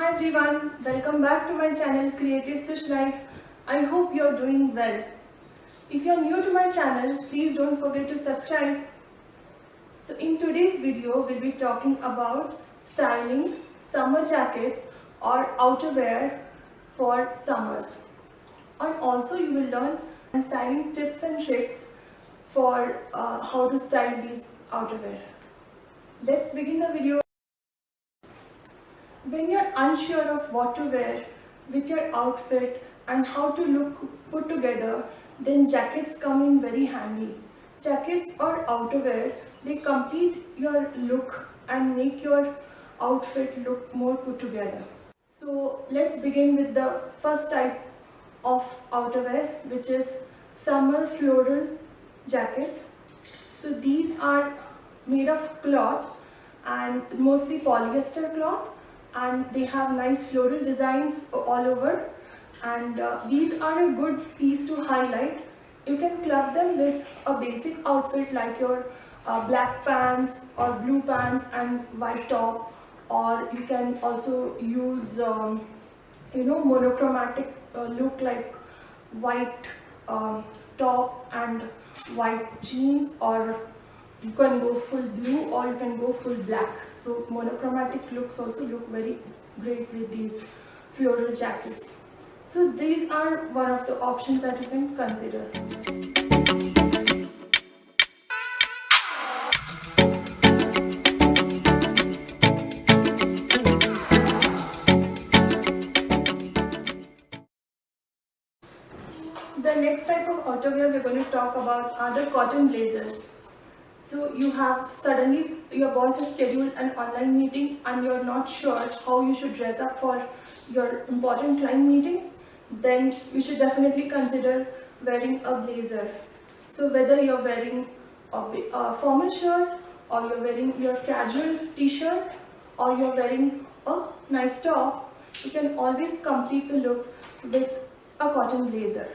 Hi everyone, welcome back to my channel Creative Swish Life. I hope you're doing well. If you're new to my channel, please don't forget to subscribe. So in today's video, we'll be talking about styling summer jackets or outerwear for summers. And also you will learn styling tips and tricks for how to style these outerwear. Let's begin the video. When you're unsure of what to wear with your outfit and how to look put together, then jackets come in very handy. Jackets or outerwear, they complete your look and make your outfit look more put together. So let's begin with the first type of outerwear, which is summer floral jackets. So these are made of cloth and mostly polyester cloth, and they have nice floral designs all over, and these are a good piece to highlight. You can club them with a basic outfit like your black pants or blue pants and white top, or you can also use monochromatic look like white top and white jeans, or you can go full blue or you can go full black. So monochromatic looks also look very great with these floral jackets. So these are one of the options that you can consider. The next type of outerwear we're going to talk about are the cotton blazers. So you have suddenly, your boss has scheduled an online meeting and you're not sure how you should dress up for your important client meeting, then you should definitely consider wearing a blazer. So whether you're wearing a formal shirt, or you're wearing your casual t-shirt, or you're wearing a nice top, you can always complete the look with a cotton blazer.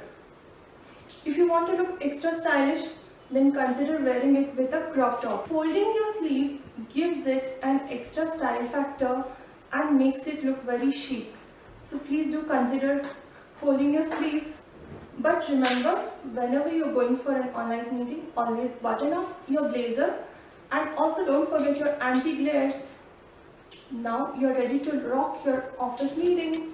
If you want to look extra stylish, then consider wearing it with a crop top. Folding your sleeves gives it an extra style factor and makes it look very chic. So please do consider folding your sleeves. But remember, whenever you're going for an online meeting, always button up your blazer, and also don't forget your anti-glares. Now you're ready to rock your office meeting.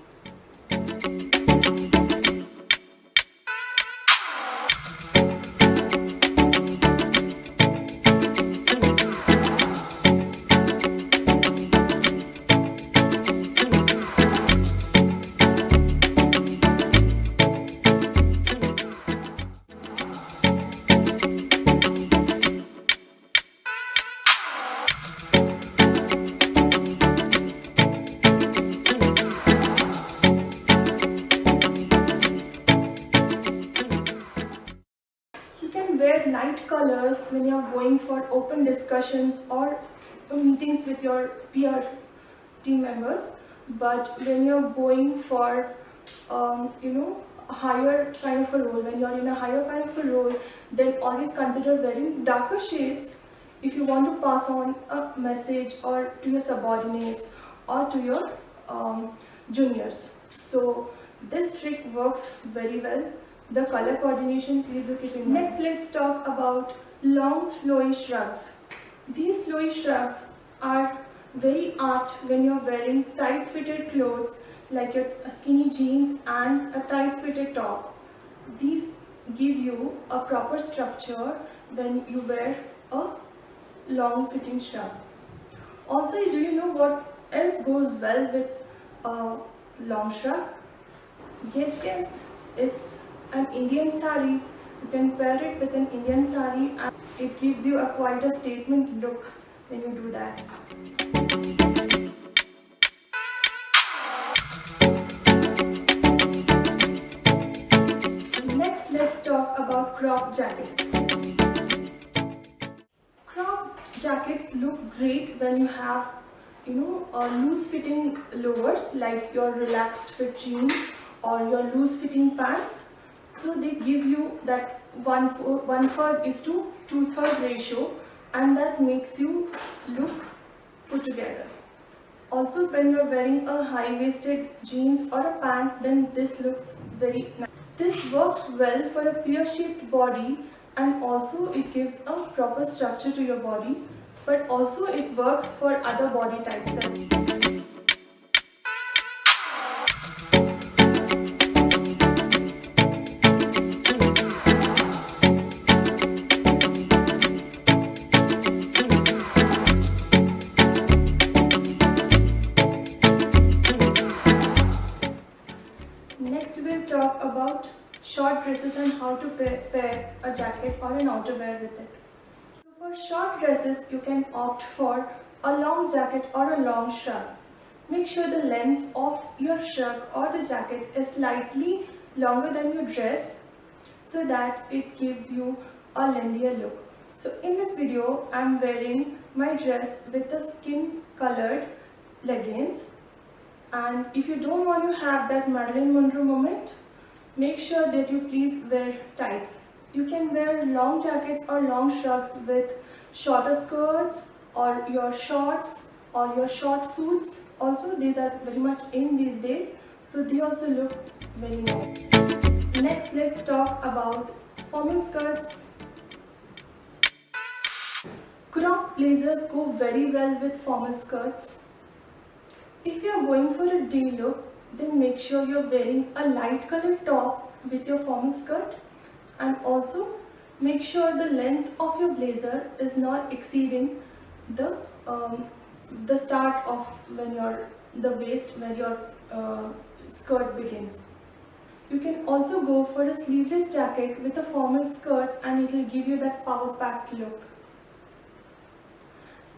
Wear light colors when you're going for open discussions or meetings with your peer team members, but when you're going for a higher kind of a role, when you're in a higher kind of a role, then always consider wearing darker shades if you want to pass on a message or to your subordinates or to your juniors. So this trick works very well. The color coordination, please do keep in mind. Next, let's talk about long flowy shrugs. These flowy shrugs are very apt when you're wearing tight fitted clothes like your skinny jeans and a tight fitted top. These give you a proper structure when you wear a long fitting shrug. Also, do you know what else goes well with a long shrug? Guess, it's an Indian sari. You can pair it with an Indian sari and it gives you quite a statement look when you do that. Next, let's talk about crop jackets. Crop jackets look great when you have loose fitting lowers like your relaxed fit jeans or your loose fitting pants. So they give you that 1/3 is to 2/3 ratio, and that makes you look put together. Also, when you're wearing a high-waisted jeans or a pant, then this looks very nice. This works well for a pear-shaped body, and also it gives a proper structure to your body, but also it works for other body types as well. Next we'll talk about short dresses and how to pair a jacket or an outerwear with it. So for short dresses, you can opt for a long jacket or a long shrug. Make sure the length of your shrug or the jacket is slightly longer than your dress so that it gives you a lengthier look. So in this video, I'm wearing my dress with the skin colored leggings. And if you don't want to have that Marilyn Monroe moment, make sure that you please wear tights. You can wear long jackets or long shrugs with shorter skirts or your shorts or your short suits. Also, these are very much in these days, so they also look very nice. Next, let's talk about formal skirts. Crop blazers go very well with formal skirts. If you are going for a day look, then make sure you're wearing a light colored top with your formal skirt, and also make sure the length of your blazer is not exceeding the start of the waist where your skirt begins. You can also go for a sleeveless jacket with a formal skirt, and it will give you that power packed look.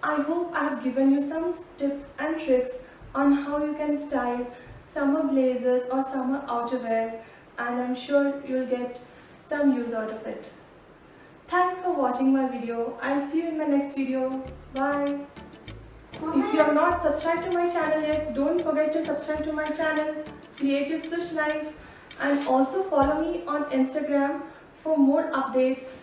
I hope I have given you some tips and tricks on how you can style summer blazers or summer outerwear, and I'm sure you'll get some use out of it. Thanks for watching my video. I'll see you in my next video. Bye. If you are not subscribed to my channel yet, don't forget to subscribe to my channel, Creative Sush Life, and also follow me on Instagram for more updates.